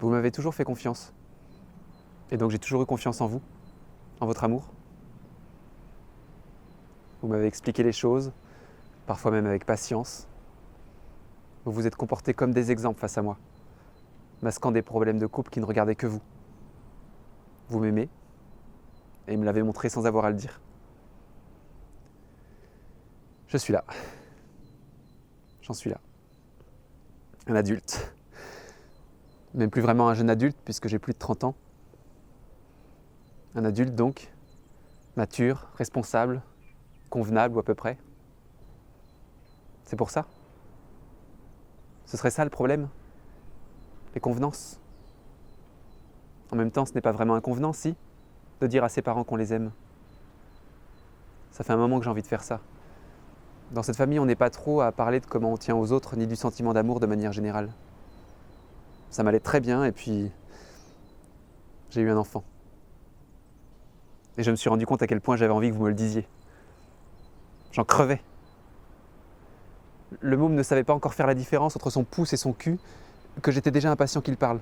Vous m'avez toujours fait confiance. Et donc j'ai toujours eu confiance en vous, en votre amour. Vous m'avez expliqué les choses, parfois même avec patience. Vous vous êtes comportés comme des exemples face à moi, masquant des problèmes de couple qui ne regardaient que vous. Vous m'aimez, et me l'avez montré sans avoir à le dire. Je suis là. J'en suis là. Un adulte. Même plus vraiment un jeune adulte, puisque j'ai plus de 30 ans. Un adulte donc, mature, responsable, convenable ou à peu près. C'est pour ça. Ce serait ça le problème? Les convenances. En même temps, ce n'est pas vraiment un convenant, si, de dire à ses parents qu'on les aime. Ça fait un moment que j'ai envie de faire ça. Dans cette famille, on n'est pas trop à parler de comment on tient aux autres, ni du sentiment d'amour de manière générale. Ça m'allait très bien, et puis j'ai eu un enfant. Et je me suis rendu compte à quel point j'avais envie que vous me le disiez. J'en crevais. Le môme ne savait pas encore faire la différence entre son pouce et son cul, que j'étais déjà impatient qu'il parle.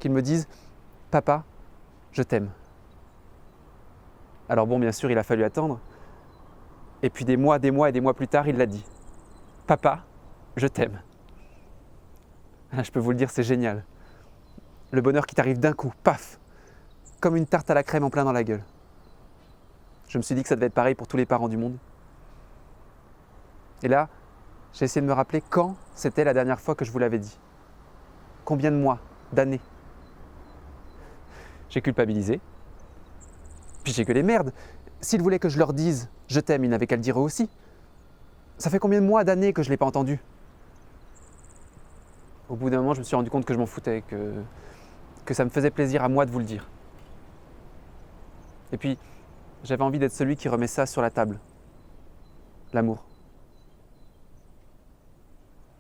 Qu'il me dise « Papa, je t'aime ». Alors bon, bien sûr, il a fallu attendre. Et puis des mois et des mois plus tard, il l'a dit. « Papa, je t'aime ». Ah, je peux vous le dire, c'est génial. Le bonheur qui t'arrive d'un coup, paf, comme une tarte à la crème en plein dans la gueule. Je me suis dit que ça devait être pareil pour tous les parents du monde. Et là, j'ai essayé de me rappeler quand c'était la dernière fois que je vous l'avais dit. Combien de mois, d'années. J'ai culpabilisé. Puis j'ai gueulé merde. S'ils voulaient que je leur dise « je t'aime », ils n'avaient qu'à le dire eux aussi. Ça fait combien de mois, d'années que je ne l'ai pas entendu? Au bout d'un moment, je me suis rendu compte que je m'en foutais, que ça me faisait plaisir à moi de vous le dire. Et puis, j'avais envie d'être celui qui remet ça sur la table. L'amour.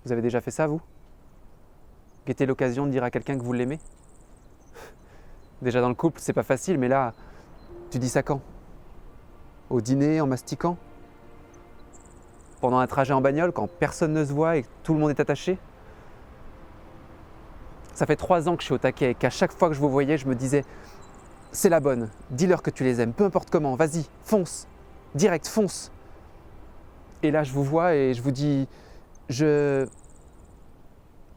Vous avez déjà fait ça, vous? Guetter l'occasion de dire à quelqu'un que vous l'aimez? Déjà dans le couple, c'est pas facile, mais là, tu dis ça quand? Au dîner, en mastiquant? Pendant un trajet en bagnole, quand personne ne se voit et que tout le monde est attaché? Ça fait 3 ans que je suis au taquet et qu'à chaque fois que je vous voyais, je me disais « c'est la bonne, dis-leur que tu les aimes, peu importe comment, vas-y, fonce, direct, fonce ». Et là, je vous vois et je vous dis « je… »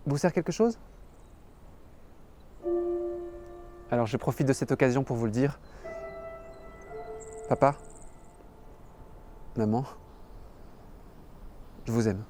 Vous sert quelque chose? Alors je profite de cette occasion pour vous le dire. Papa, maman, je vous aime.